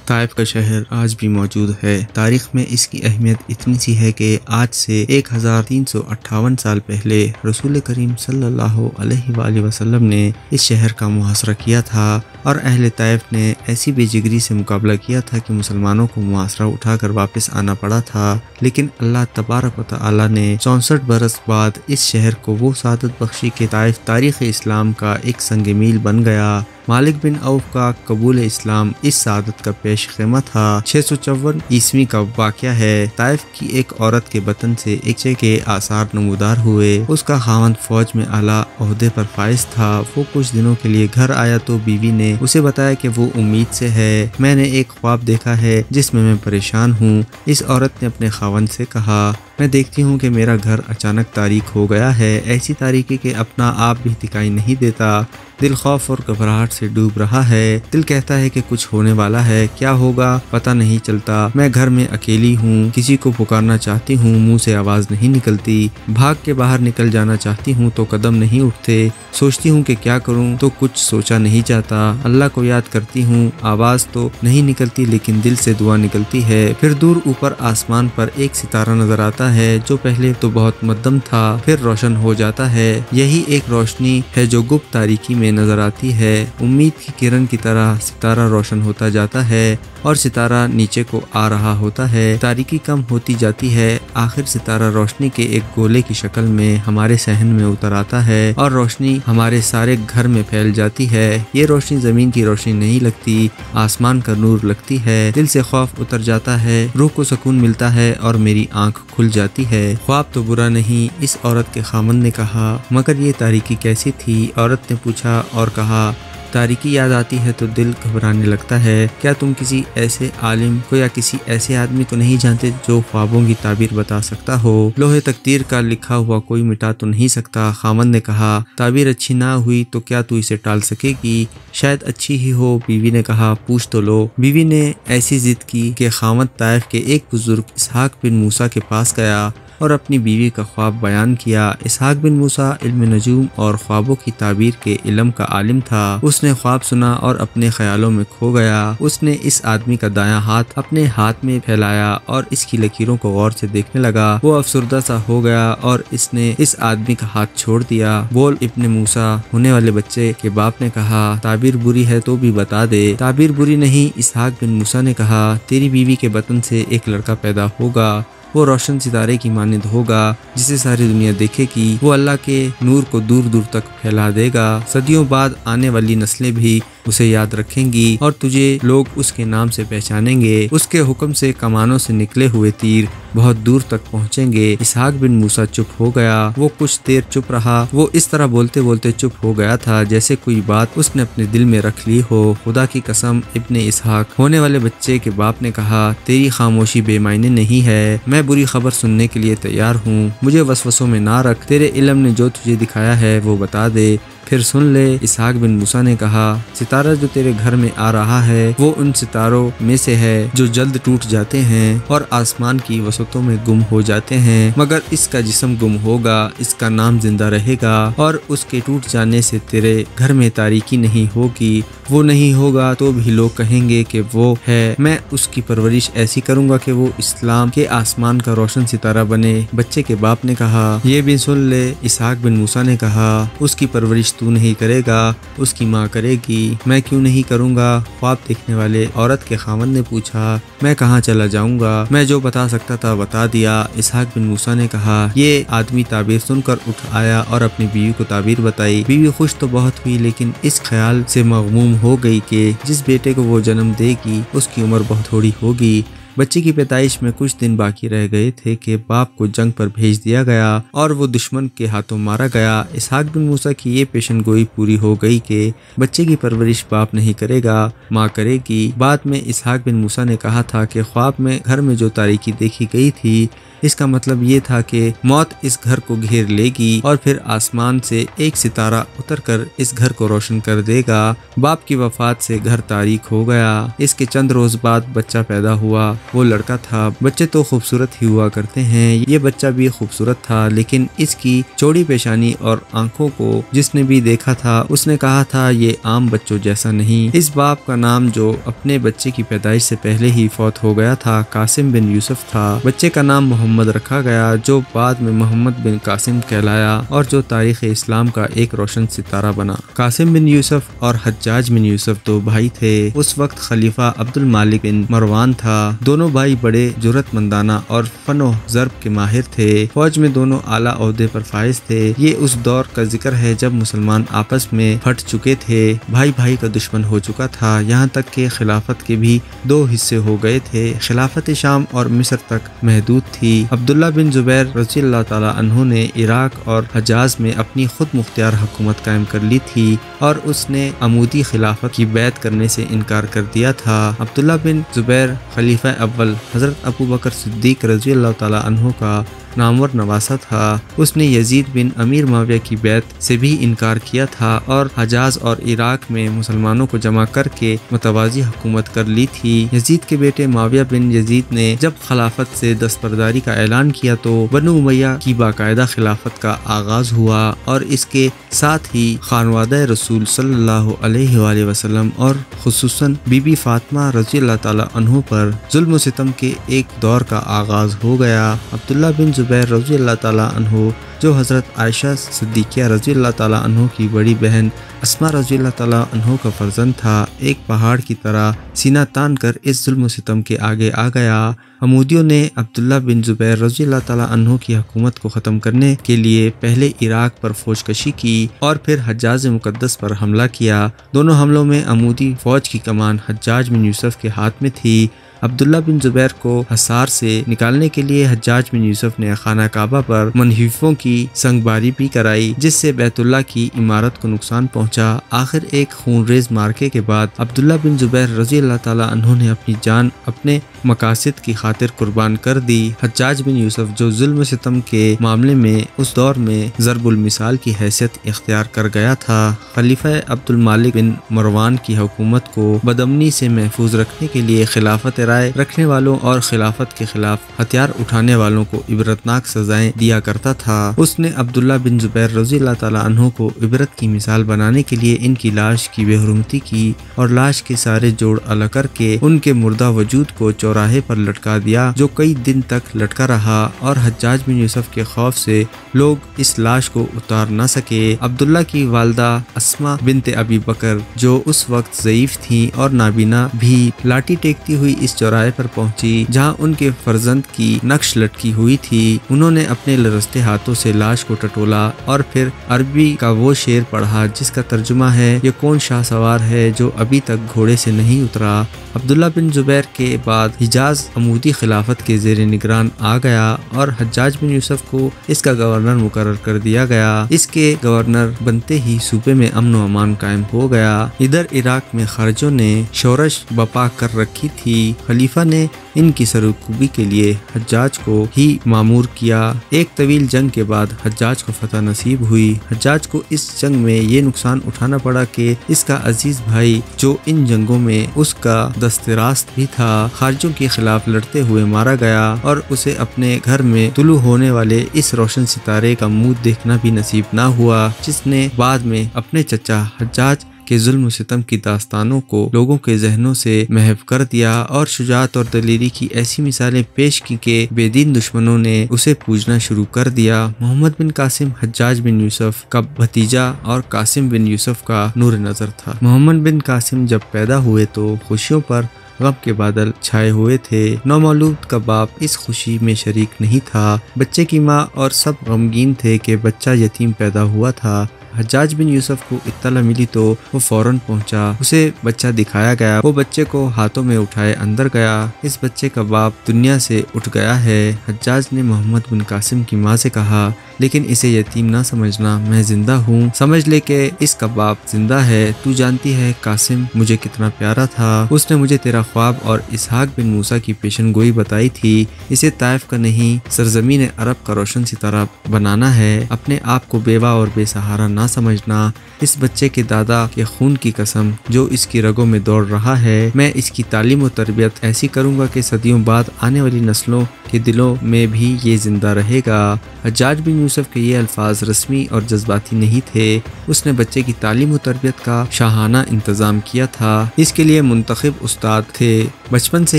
طائف کا شہر آج بھی موجود ہے۔ تاریخ میں اس کی اہمیت اتنی سی ہے کہ آج سے 1358 سال پہلے رسول کریم صلی اللہ علیہ وآلہ وسلم نے اس شہر کا محاصرہ کیا تھا اور اہل طائف نے ایسی بے جگری سے مقابلہ کیا تھا کہ مسلمانوں کو محاصرہ اٹھا کر واپس آنا پڑا تھا، لیکن اللہ تبارک و تعالی نے 64 برس بعد اس شہر کو وہ سعادت بخشی کہ طائف تاریخ اسلام کا ایک سنگ میل بن گیا۔ مالک بن عوف کا قبول اسلام اس سعادت کا پیش خیمہ تھا۔ 654 عیسوی کا واقعہ ہے۔ طائف کی ایک عورت کے بطن سے ایک بچے کے آثار نمودار ہوئے۔ اس کا خاوند فوج میں اعلیٰ عہدے پر فائز تھا۔ وہ کچھ دنوں کے لیے گھر آیا تو بیوی نے اسے بتایا کہ وہ امید سے ہے، میں نے ایک خواب دیکھا ہے جس میں پریشان ہوں۔ اس عورت نے اپنے خاوند سے کہا، میں دیکھتی ہوں کہ میرا گھر اچانک تاریک ہو گیا ہے، ایسی تاریکی کہ اپنا آپ بھی دکھائی نہیں دیتا۔ دل خوف اور گھبراہٹ سے ڈوب رہا ہے۔ دل کہتا ہے کہ کچھ ہونے والا ہے، کیا ہوگا پتہ نہیں چلتا۔ میں گھر میں اکیلی ہوں، کسی کو پکارنا چاہتی ہوں، منہ سے آواز نہیں نکلتی۔ بھاگ کے باہر نکل جانا چاہتی ہوں تو قدم نہیں اٹھتے۔ سوچتی ہوں کہ کیا کروں تو کچھ سوچا نہیں جاتا۔ اللہ کو یاد کرتی ہوں، آواز تو نہیں نکلتی لیکن دل سے دعا نکلتی ہے۔ پھر دور اوپر آسمان پر ایک ستارہ نظر آتا ہے جو پہلے تو بہت مدھم تھا، پھر روشن ہو جاتا ہے۔ یہی ایک روشنی ہے جو گپت تاریکی میں نظر آتی ہے۔ امید کی کرن کی طرح ستارہ روشن ہوتا جاتا ہے اور ستارہ نیچے کو آ رہا ہوتا ہے۔ تاریکی کم ہوتی جاتی ہے، آخر ستارہ روشنی کے ایک گولے کی شکل میں ہمارے صحن میں اتر آتا ہے اور روشنی ہمارے سارے گھر میں پھیل جاتی ہے۔ یہ روشنی زمین کی روشنی نہیں لگتی، آسمان کا نور لگتی ہے۔ دل سے خوف اتر جاتا ہے، روح کو سکون ملتا ہے اور میری آنکھ کھل جاتی ہے۔ خواب تو برا نہیں، اس عورت کے خاوند نے کہا، مگر یہ تاریکی کیسی تھی؟ عورت نے پوچھا اور کہا، تاریکی یاد آتی ہے تو دل گھبرانے لگتا ہے۔ کیا تم کسی ایسے عالم کو یا کسی ایسے آدمی کو نہیں جانتے جو خوابوں کی تعبیر بتا سکتا ہو؟ لوح تقدیر کا لکھا ہوا کوئی مٹا تو نہیں سکتا۔ خاوند نے کہا، تعبیر اچھی نہ ہوئی تو کیا تو اسے ٹال سکے گی؟ شاید اچھی ہی ہو۔ بیوی نے کہا، پوچھ تو لو۔ بیوی نے ایسی ضد کی کہ خاوند طائف کے ایک بزرگ اسحاق بن موسیٰ کے پاس گیا اور اپنی بیوی کا خواب بیان کیا۔ اسحاق بن موسیٰ علم نجوم اور خوابوں کی تعبیر کے علم کا عالم تھا۔ اس نے خواب سنا اور اپنے خیالوں میں کھو گیا۔ اس نے اس آدمی کا دایاں ہاتھ اپنے ہاتھ میں پھیلایا اور اس کی لکیروں کو غور سے دیکھنے لگا۔ وہ افسردہ سا ہو گیا اور اس نے اس آدمی کا ہاتھ چھوڑ دیا۔ بول ابن موسیٰ، ہونے والے بچے کے باپ نے کہا، تعبیر بری ہے تو بھی بتا دے۔ تعبیر بری نہیں، اسحاق بن موسیٰ نے کہا، تیری بیوی کے بطن سے ایک لڑکا پیدا ہوگا، وہ روشن ستارے کی مانند ہوگا جسے ساری دنیا دیکھے گی۔ وہ اللہ کے نور کو دور دور تک پھیلا دے گا، صدیوں بعد آنے والی نسلیں بھی اسے یاد رکھیں گی اور تجھے لوگ اس کے نام سے پہچانیں گے۔ اس کے حکم سے کمانوں سے نکلے ہوئے تیر بہت دور تک پہنچیں گے۔ اسحاق بن موسیٰ چپ ہو گیا۔ وہ کچھ دیر چپ رہا۔ وہ اس طرح بولتے بولتے چپ ہو گیا تھا جیسے کوئی بات اس نے اپنے دل میں رکھ لی ہو۔ خدا کی قسم، ابن اسحاق، ہونے والے بچے کے باپ نے کہا، تیری خاموشی بے معنی نہیں ہے، میں بری خبر سننے کے لیے تیار ہوں، مجھے وسوسوں میں نہ رکھ، تیرے علم نے جو تجھے دکھایا ہے وہ بتا دے، پھر سن لے۔ اسحاق بن موسیٰ نے کہا، ستارہ جو تیرے گھر میں آ رہا ہے وہ ان ستاروں میں سے ہے جو جلد ٹوٹ جاتے ہیں اور آسمان کی وسعتوں میں گم ہو جاتے ہیں، مگر اس کا جسم گم ہوگا، اس کا نام زندہ رہے گا اور اس کے ٹوٹ جانے سے تیرے گھر میں تاریکی نہیں ہوگی۔ وہ نہیں ہوگا تو بھی لوگ کہیں گے کہ وہ ہے، میں اس کی پرورش ایسی کروں گا کہ وہ اسلام کے آسمان کا روشن ستارہ بنے۔ بچے کے باپ نے کہا، یہ بھی سن لے۔ اسحاق بن موسیٰ نے کہا، اس کی پرورش تو نہیں کرے گا، اس کی ماں کرے گی۔ میں کیوں نہیں کروں گا؟ خواب دیکھنے والے عورت کے خاوند نے پوچھا، میں کہاں چلا جاؤں گا؟ میں جو بتا سکتا تھا بتا دیا۔ اسحاق بن موسیٰ نے کہا، یہ آدمی تعبیر سن کر اٹھ آیا اور اپنی بیوی کو تعبیر بتائی۔ بیوی خوش تو بہت ہوئی لیکن اس خیال سے مغموم ہو گئی کہ جس بیٹے کو وہ جنم دے گی اس کی عمر بہت تھوڑی ہوگی۔ بچے کی پیدائش میں کچھ دن باقی رہ گئے تھے کہ باپ کو جنگ پر بھیج دیا گیا اور وہ دشمن کے ہاتھوں مارا گیا۔ اسحاق بن موسیٰ کی یہ پیشن گوئی پوری ہو گئی کہ بچے کی پرورش باپ نہیں کرے گا، ماں کرے گی۔ بعد میں اسحاق بن موسیٰ نے کہا تھا کہ خواب میں گھر میں جو تاریکی دیکھی گئی تھی اس کا مطلب یہ تھا کہ موت اس گھر کو گھیر لے گی اور پھر آسمان سے ایک ستارہ اتر کر اس گھر کو روشن کر دے گا۔ باپ کی وفات سے گھر تاریک ہو گیا۔ اس کے چند روز بعد بچہ پیدا ہوا، وہ لڑکا تھا۔ بچے تو خوبصورت ہی ہوا کرتے ہیں، یہ بچہ بھی خوبصورت تھا، لیکن اس کی چوڑی پیشانی اور آنکھوں کو جس نے بھی دیکھا تھا اس نے کہا تھا یہ عام بچوں جیسا نہیں۔ اس باپ کا نام جو اپنے بچے کی پیدائش سے پہلے ہی فوت ہو گیا تھا قاسم بن یوسف تھا۔ بچے کا نام محمد رکھا گیا جو بعد میں محمد بن قاسم کہلایا اور جو تاریخ اسلام کا ایک روشن ستارہ بنا۔ قاسم بن یوسف اور حجاج بن یوسف دو بھائی تھے۔ اس وقت خلیفہ عبد المالک بن مروان تھا۔ دونوں بھائی بڑے جرأت مندانہ اور فن و ضرب کے ماہر تھے۔ فوج میں دونوں اعلیٰ عہدے پر فائز تھے۔ یہ اس دور کا ذکر ہے جب مسلمان آپس میں پھٹ چکے تھے، بھائی بھائی کا دشمن ہو چکا تھا، یہاں تک کہ خلافت کے بھی دو حصے ہو گئے تھے۔ خلافت شام اور مصر تک محدود تھی۔ عبداللہ بن زبیر رضی اللہ تعالیٰ عنہ نے عراق اور حجاز میں اپنی خود مختار حکومت قائم کر لی تھی اور اس نے عمودی خلافت کی بیعت کرنے سے انکار کر دیا تھا۔ عبداللہ بن زبیر خلیفہ اول حضرت ابو بکر صدیق رضی اللہ تعالیٰ عنہ کا نامور نواسہ تھا۔ اس نے یزید بن امیر معاویہ کی بیعت سے بھی انکار کیا تھا اور حجاز اور عراق میں مسلمانوں کو جمع کر کے متوازی حکومت کر لی تھی۔ یزید کے بیٹے معاویہ بن یزید نے جب خلافت سے دستبرداری کا اعلان کیا تو بنو امیہ کی باقاعدہ خلافت کا آغاز ہوا اور اس کے ساتھ ہی خانوادہ رسول صلی اللہ علیہ وآلہ وسلم اور خصوصاً بی بی فاطمہ رضی اللہ تعالیٰ عنہ پر ظلم و ستم کے ایک دور کا آغاز ہو گیا۔ عبداللہ بن زبیر رضی اللہ تعالیٰ عنہ جو حضرت عائشہ صدیقیہ رضی اللہ تعالیٰ عنہ کی بڑی بہن اسما رضی اللہ تعالیٰ عنہ کا فرزند تھا، ایک پہاڑ کی طرح سینہ تان کر اس ظلم و ستم کے آگے آ گیا۔ عمودیوں نے عبداللہ بن زبیر رضی اللہ تعالیٰ عنہ کی حکومت کو ختم کرنے کے لیے پہلے عراق پر فوج کشی کی اور پھر حجاز مقدس پر حملہ کیا۔ دونوں حملوں میں عمودی فوج کی کمان حجاج بن یوسف کے ہاتھ میں تھی۔ عبداللہ بن زبیر کو حصار سے نکالنے کے لیے حجاج بن یوسف نے خانہ کعبہ پر منحرفوں کی سنگباری بھی کرائی جس سے بیت اللہ کی عمارت کو نقصان پہنچا۔ آخر ایک خونریز مارکے کے بعد عبداللہ بن زبیر رضی اللہ تعالیٰ عنہ نے اپنی جان اپنے مقاصد کی خاطر قربان کر دی۔ حجاج بن یوسف جو ظلم و ستم کے معاملے میں اس دور میں ضرب المثال کی حیثیت اختیار کر گیا تھا، خلیفہ عبد المالک بن مروان کی حکومت کو بدامنی سے محفوظ رکھنے کے لیے خلافت رائے رکھنے والوں اور خلافت کے خلاف ہتھیار اٹھانے والوں کو عبرتناک سزائیں دیا کرتا تھا۔ اس نے عبداللہ بن زبیر رضی اللہ تعالیٰ عنہ کو عبرت کی مثال بنانے کے لیے ان کی لاش کی بے حرمتی کی اور لاش کے سارے جوڑ الگ کر کے ان کے مردہ وجود کو چوراہے پر لٹکا دیا جو کئی دن تک لٹکا رہا اور حجاج بن یوسف کے خوف سے لوگ اس لاش کو اتار نہ سکے۔ عبداللہ کی والدہ اسما بنت ابی بکر جو اس وقت ضعیف تھیں اور نابینا بھی لاٹھی ٹیکتی ہوئی اس چوراہے پر پہنچی جہاں ان کے فرزند کی نقش لٹکی ہوئی تھی۔ انہوں نے اپنے لرزتے ہاتھوں سے لاش کو ٹٹولا اور پھر عربی کا وہ شعر پڑھا جس کا ترجمہ ہے، یہ کون شاہ سوار ہے جو ابھی تک گھوڑے سے نہیں اترا۔ عبداللہ بن زبیر کے بعد حجاز عمودی خلافت کے زیر نگران آ گیا اور حجاج بن یوسف کو اس کا گورنر مقرر کر دیا گیا۔ اس کے گورنر بنتے ہی صوبے میں امن و امان قائم ہو گیا۔ ادھر عراق میں خارجوں نے شورش بپا کر رکھی تھی۔ خلیفہ نے ان کی سرکوبی کے لیے حجاج کو ہی مامور کیا۔ ایک طویل جنگ کے بعد حجاج کو فتح نصیب ہوئی۔ حجاج کو اس جنگ میں یہ نقصان اٹھانا پڑا کہ اس کا عزیز بھائی جو ان جنگوں میں اس کا دست راست بھی تھا خارجوں کے خلاف لڑتے ہوئے مارا گیا اور اسے اپنے گھر میں طلوع ہونے والے اس روشن ستارے کا منہ دیکھنا بھی نصیب نہ ہوا جس نے بعد میں اپنے چچا حجاج کے ظلم و ستم کی داستانوں کو لوگوں کے ذہنوں سے محو کر دیا اور شجاعت اور دلیری کی ایسی مثالیں پیش کی کہ بے دین دشمنوں نے اسے پوجنا شروع کر دیا۔ محمد بن قاسم حجاج بن یوسف کا بھتیجا اور قاسم بن یوسف کا نور نظر تھا۔ محمد بن قاسم جب پیدا ہوئے تو خوشیوں پر غم کے بادل چھائے ہوئے تھے۔ نومولود کا باپ اس خوشی میں شریک نہیں تھا۔ بچے کی ماں اور سب غمگین تھے کہ بچہ یتیم پیدا ہوا تھا۔ حجاج بن یوسف کو اطلاع ملی تو وہ فوراً پہنچا، اسے بچہ دکھایا گیا، وہ بچے کو ہاتھوں میں اٹھائے اندر گیا۔ اس بچے کا باپ دنیا سے اٹھ گیا ہے۔ حجاج نے محمد بن قاسم کی ماں سے کہا، لیکن اسے یتیم نہ سمجھنا، میں زندہ ہوں، سمجھ لے کہ اس کا باپ زندہ ہے۔ تو جانتی ہے قاسم مجھے کتنا پیارا تھا، اس نے مجھے تیرا خواب اور اسحاق بن موسیٰ کی پیشن گوئی بتائی تھی۔ اسے طائف کا نہیں، سرزمین عرب کا روشن ستارہ بنانا ہے۔ اپنے آپ کو بیوہ اور بے سہارا نہ سمجھنا۔ اس بچے کے دادا کے خون کی قسم جو اس کی رگوں میں دوڑ رہا ہے، میں اس کی تعلیم و تربیت ایسی کروں گا کہ صدیوں بعد آنے والی نسلوں کے دلوں میں بھی یہ زندہ رہے گا۔ حجاج بن یوسف کے یہ الفاظ رسمی اور جذباتی نہیں تھے، اس نے بچے کی تعلیم و تربیت کا شاہانہ انتظام کیا تھا۔ اس کے لیے منتخب استاد تھے۔ بچپن سے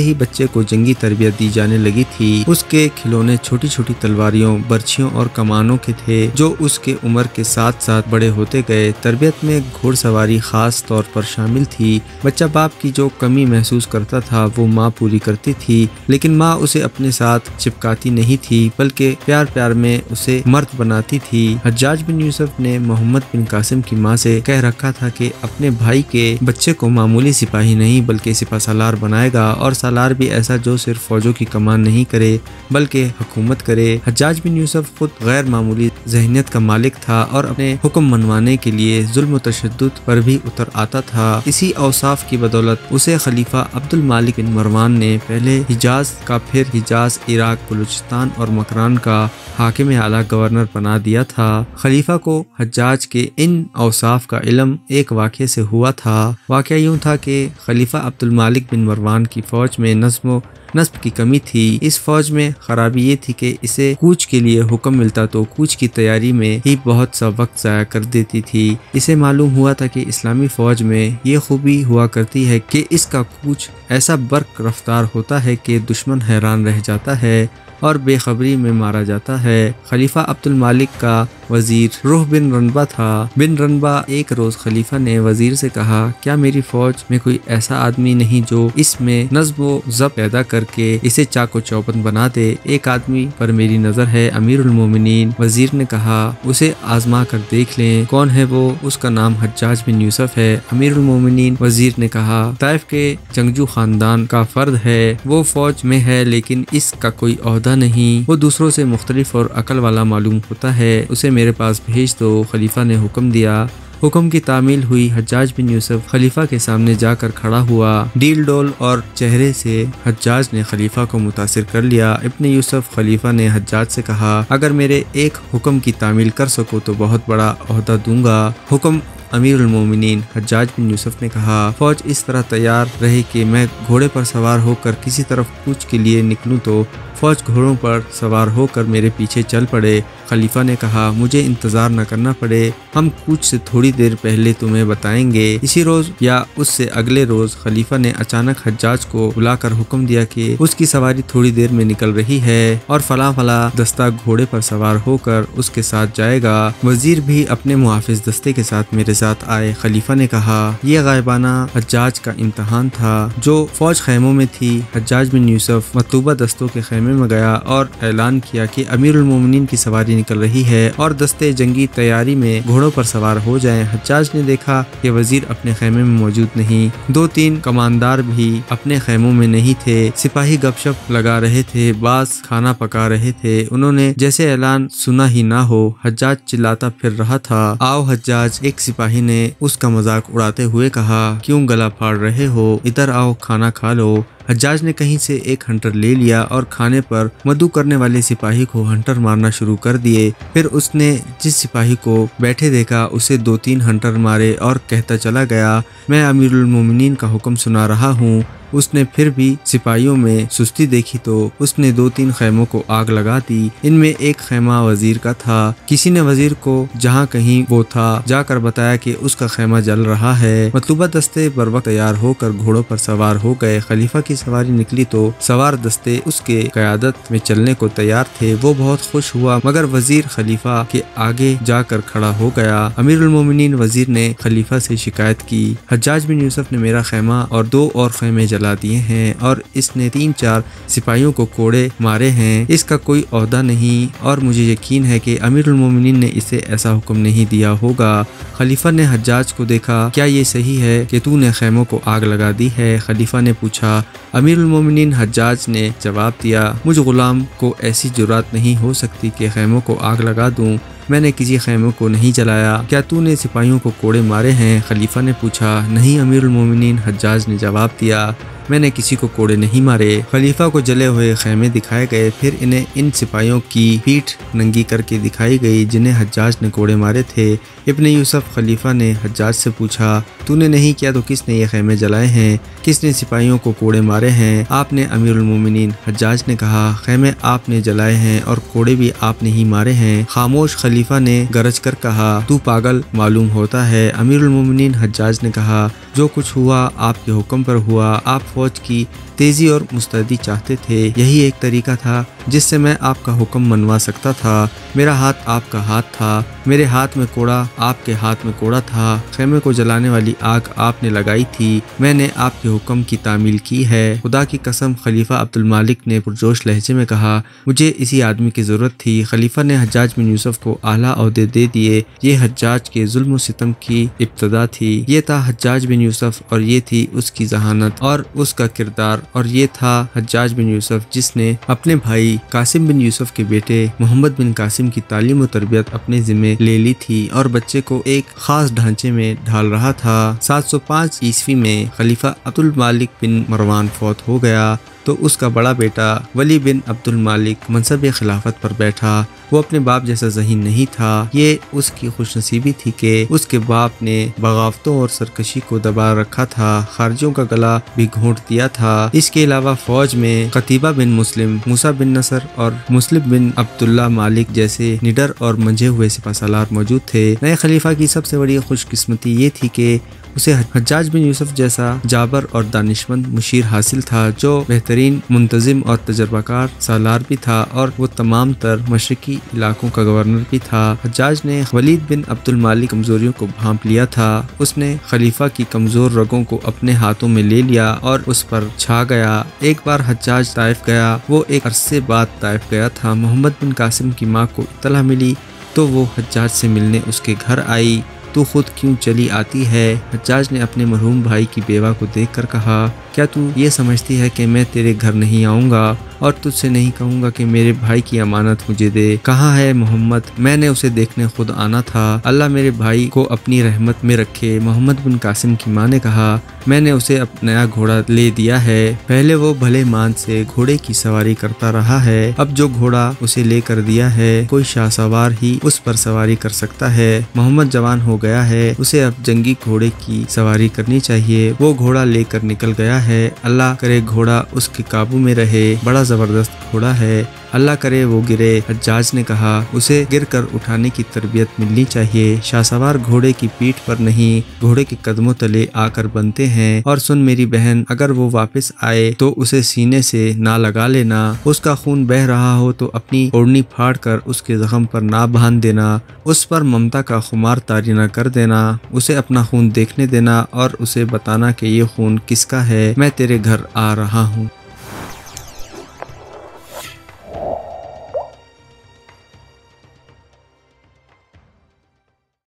ہی بچے کو جنگی تربیت دی جانے لگی تھی۔ اس کے کھلونے چھوٹی چھوٹی تلواریوں، برچھیوں اور کمانوں کے تھے جو اس کے عمر کے ساتھ ساتھ بڑے ہوتے گئے۔ تربیت میں گھوڑ سواری خاص طور پر شامل تھی۔ بچہ باپ کی جو کمی محسوس کرتا تھا وہ ماں پوری کرتی تھی، لیکن ماں اسے اپنے ساتھ چپکاتی نہیں تھی بلکہ پیار پیار میں اسے مرد بناتی تھی۔ حجاج بن یوسف نے محمد بن قاسم کی ماں سے کہہ رکھا تھا کہ اپنے بھائی کے بچے کو معمولی سپاہی نہیں بلکہ سپہ سالار بنائے گا، اور سالار بھی ایسا جو صرف فوجوں کی کمان نہیں کرے بلکہ حکومت کرے۔ حجاج بن یوسف خود غیر معمولی ذہنیت کا مالک تھا اور اپنے حکم منوانے کے لیے ظلم و تشدد پر بھی اتر آتا تھا۔ اسی اوصاف کی بدولت اسے خلیفہ عبد المالک بن مروان نے پہلے حجاز کا، پھر حجاز، عراق، بلوچستان اور مکران کا حاکم اعلیٰ گورنر بنا دیا تھا۔ خلیفہ کو حجاج کے ان اوصاف کا علم ایک واقعے سے ہوا تھا۔ واقعہ یوں تھا کہ خلیفہ عبد المالک بن مروان کی فوج میں نظم و نسق کی کمی تھی۔ اس فوج میں خرابی یہ تھی کہ اسے کوچ کے لیے حکم ملتا تو کوچ کی تیاری میں ہی بہت سا وقت ضائع کر دیتی تھی۔ اسے معلوم ہوا تھا کہ اسلامی فوج میں یہ خوبی ہوا کرتی ہے کہ اس کا کوچ ایسا برق رفتار ہوتا ہے کہ دشمن حیران رہ جاتا ہے اور بے خبری میں مارا جاتا ہے۔ خلیفہ عبد المالک کا وزیر روح بن رنبہ تھا۔ بن رنبہ ایک روز خلیفہ نے وزیر سے کہا، کیا میری فوج میں کوئی ایسا آدمی نہیں جو اس میں نظم و ضبط پیدا کر کے اسے چاق و چوبند بنا دے؟ ایک آدمی پر میری نظر ہے، امیر المومنین۔ وزیر نے کہا، اسے آزما کر دیکھ لیں۔ کون ہے وہ؟ اس کا نام حجاج بن یوسف ہے۔ امیر المومنین وزیر نے کہا، طائف کے جنگجو خاندان کا فرد ہے، وہ فوج میں ہے لیکن اس کا کوئی عہدہ نہیں، وہ دوسروں سے مختلف اور عقل والا معلوم ہوتا ہے، اسے میرے پاس بھیج دو۔ خلیفہ نے حکم دیا۔ حکم کی تعمیل ہوئی۔ حجاج بن یوسف خلیفہ کے سامنے جا کر کھڑا ہوا۔ ڈیل ڈول اور چہرے سے حجاج نے خلیفہ کو متاثر کر لیا۔ ابن یوسف خلیفہ نے حجاج سے کہا، اگر میرے ایک حکم کی تعمیل کر سکو تو بہت بڑا عہدہ دوں گا۔ حکم امیر المومنین۔ حجاج بن یوسف نے کہا، فوج اس طرح تیار رہے کہ میں گھوڑے پر سوار ہو کر کسی طرف کوچ کے لیے نکلوں تو فوج گھوڑوں پر سوار ہو کر میرے پیچھے چل پڑے۔ خلیفہ نے کہا، مجھے انتظار نہ کرنا پڑے، ہم کوچ سے تھوڑی دیر پہلے تمہیں بتائیں گے۔ اسی روز یا اس سے اگلے روز خلیفہ نے اچانک حجاج کو بلا کر حکم دیا کہ اس کی سواری تھوڑی دیر میں نکل رہی ہے اور فلاں فلاں دستہ گھوڑے پر سوار ہو کر اس کے ساتھ جائے گا۔ وزیر بھی اپنے محافظ دستے کے ساتھ میرے ساتھ آئے۔ خلیفہ نے کہا، یہ غائبانہ حجاج کا امتحان تھا۔ جو فوج خیموں میں تھی، حجاج بن یوسف مطلوبہ دستوں کے خیمے میں گیا اور اعلان کیا کہ امیر المومنین کی سواری نکل رہی ہے اور دستے جنگی تیاری میں گھوڑوں پر سوار ہو جائیں۔ حجاج نے دیکھا کہ وزیر اپنے خیمے میں موجود نہیں، 2-3 کماندار بھی اپنے خیموں میں نہیں تھے۔ سپاہی گپ شپ لگا رہے تھے، بعض کھانا پکا رہے تھے۔ انہوں نے جیسے اعلان سنا ہی نہ ہو۔ حجاج چلاتا پھر رہا تھا، آؤ حجاج۔ ایک سپاہی نے اس کا مذاق اڑاتے ہوئے کہا، کیوں گلا پھاڑ رہے ہو؟ ادھر آؤ، کھانا کھا لو۔ حجاج نے کہیں سے ایک ہنٹر لے لیا اور کھانے پر مدعو کرنے والے سپاہی کو ہنٹر مارنا شروع کر دیے۔ پھر اس نے جس سپاہی کو بیٹھے دیکھا اسے 2-3 ہنٹر مارے اور کہتا چلا گیا، میں امیر المومنین کا حکم سنا رہا ہوں۔ اس نے پھر بھی سپاہیوں میں سستی دیکھی تو اس نے 2-3 خیموں کو آگ لگا دی۔ ان میں ایک خیمہ وزیر کا تھا۔ کسی نے وزیر کو جہاں کہیں وہ تھا جا کر بتایا کہ اس کا خیمہ جل رہا ہے۔ مطلوبہ دستے بروقت تیار ہو کر گھوڑوں پر سوار ہو گئے۔ خلیفہ کی سواری نکلی تو سوار دستے اس کے قیادت میں چلنے کو تیار تھے۔ وہ بہت خوش ہوا، مگر وزیر خلیفہ کے آگے جا کر کھڑا ہو گیا۔ امیر المومنین وزیر نے خلیفہ سے شکایت کی، حجاج بن یوسف نے میرا خیمہ اور 2 اور خیمے جلا دیے ہیں اور اس نے 3-4 سپاہیوں کو کوڑے مارے ہیں، اس کا کوئی عہدہ نہیں اور مجھے یقین ہے کہ امیر المومنین نے اسے ایسا حکم نہیں دیا ہوگا۔ خلیفہ نے حجاج کو دیکھا، کیا یہ صحیح ہے کہ تو نے خیموں کو آگ لگا دی ہے؟ خلیفہ نے پوچھا۔ امیر المومنین حجاج نے جواب دیا، مجھ غلام کو ایسی جرات نہیں ہو سکتی کہ خیموں کو آگ لگا دوں، میں نے کسی خیموں کو نہیں جلایا۔ کیا تو نے سپاہیوں کو کوڑے مارے ہیں؟ خلیفہ نے پوچھا۔ نہیں امیر المومنین، حجاج نے جواب دیا، میں نے کسی کو کوڑے نہیں مارے۔ خلیفہ کو جلے ہوئے خیمے دکھائے گئے، پھر انہیں ان سپاہیوں کی پیٹھ ننگی کر کے دکھائی گئی جنہیں حجاج نے کوڑے مارے تھے۔ ابن یوسف خلیفہ نے حجاج سے پوچھا، تو نے نہیں کیا تو کس نے یہ خیمے جلائے ہیں؟ کس نے سپاہیوں کو کوڑے مارے ہیں؟ آپ نے امیر المومنین۔ حجاج نے کہا، خیمے آپ نے جلائے ہیں اور کوڑے بھی آپ نے ہی مارے ہیں۔ خاموش۔ خلیفہ نے گرج کر کہا، تو پاگل معلوم ہوتا ہے۔ امیر المومنین حجاج نے کہا، جو کچھ ہوا آپ کے حکم پر ہوا، آپ فوج کی تیزی اور مستعدی چاہتے تھے، یہی ایک طریقہ تھا جس سے میں آپ کا حکم منوا سکتا تھا۔ میرا ہاتھ آپ کا ہاتھ تھا، میرے ہاتھ میں کوڑا آپ کے ہاتھ میں کوڑا تھا، خیمے کو جلانے والی آگ آپ نے لگائی تھی، میں نے آپ کے حکم کی تعمیل کی ہے۔ خدا کی قسم، خلیفہ عبد المالک نے پرجوش لہجے میں کہا، مجھے اسی آدمی کی ضرورت تھی۔ خلیفہ نے حجاج بن یوسف کو اعلیٰ عہدے دے دیے۔ یہ حجاج کے ظلم و ستم کی ابتدا تھی۔ یہ تھا حجاج بن یوسف اور یہ تھی اس کی ذہانت اور اس کا کردار، اور یہ تھا حجاج بن یوسف جس نے اپنے بھائی قاسم بن یوسف کے بیٹے محمد بن قاسم کی تعلیم و تربیت اپنے ذمے لے لی تھی اور بچے کو ایک خاص ڈھانچے میں ڈھال رہا تھا۔ 705 عیسوی میں خلیفہ عبد المالک بن مروان فوت ہو گیا تو اس کا بڑا بیٹا ولی بن عبد المالک منصب خلافت پر بیٹھا۔ وہ اپنے باپ جیسا ذہین نہیں تھا۔ یہ اس کی خوش نصیبی تھی کہ اس کے باپ نے بغاوتوں اور سرکشی کو دبا رکھا تھا، خارجیوں کا گلا بھی گھونٹ دیا تھا۔ اس کے علاوہ فوج میں قتیبہ بن مسلم، موسیٰ بن نصر اور مسلم بن عبداللہ مالک جیسے نڈر اور منجھے ہوئے سپہ سالار موجود تھے۔ نئے خلیفہ کی سب سے بڑی خوش قسمتی یہ تھی کہ اسے حجاج بن یوسف جیسا جابر اور دانشمند مشیر حاصل تھا جو بہترین منتظم اور تجربہ کار سالار بھی تھا اور وہ تمام تر مشرقی علاقوں کا گورنر بھی تھا۔ حجاج نے ولید بن عبد المالک کمزوریوں کو بھانپ لیا تھا۔ اس نے خلیفہ کی کمزور رگوں کو اپنے ہاتھوں میں لے لیا اور اس پر چھا گیا۔ ایک بار حجاج طائف گیا، وہ ایک عرصے بعد طائف گیا تھا۔ محمد بن قاسم کی ماں کو اطلاع ملی تو وہ حجاج سے ملنے اس کے گھر آئی۔ تو خود کیوں چلی آتی ہے؟ حجاج نے اپنے مرحوم بھائی کی بیوہ کو دیکھ کر کہا، کیا تو یہ سمجھتی ہے کہ میں تیرے گھر نہیں آؤں گا اور تجھ سے نہیں کہوں گا کہ میرے بھائی کی امانت مجھے دے؟ کہاں ہے محمد؟ میں نے اسے دیکھنے خود آنا تھا۔ اللہ میرے بھائی کو اپنی رحمت میں رکھے۔ محمد بن قاسم کی ماں نے کہا، میں نے اسے نیا گھوڑا لے دیا ہے۔ پہلے وہ بھلے مان سے گھوڑے کی سواری کرتا رہا ہے، اب جو گھوڑا اسے لے کر دیا ہے کوئی شاہ سوار ہی اس پر سواری کر سکتا ہے۔ محمد جوان ہو گیا ہے، اسے اب جنگی گھوڑے کی سواری کرنی چاہیے۔ وہ گھوڑا لے کر نکل گیا ہے، اللہ کرے گھوڑا اس کے قابو میں رہے، بڑا زبردست گھوڑا ہے، اللہ کرے وہ گرے۔ حجاج نے کہا، اسے گر کر اٹھانے کی تربیت ملنی چاہیے۔ شاہ سوار گھوڑے کی پیٹھ پر نہیں، گھوڑے کے قدموں تلے آ کر بنتے ہیں۔ اور سن میری بہن، اگر وہ واپس آئے تو اسے سینے سے نہ لگا لینا، اس کا خون بہ رہا ہو تو اپنی اوڑھنی پھاڑ کر اس کے زخم پر نہ باندھ دینا، اس پر ممتا کا خمار طاری نہ کر دینا، اسے اپنا خون دیکھنے دینا اور اسے بتانا کہ یہ خون کس کا ہے، میں تیرے گھر آ رہا ہوں۔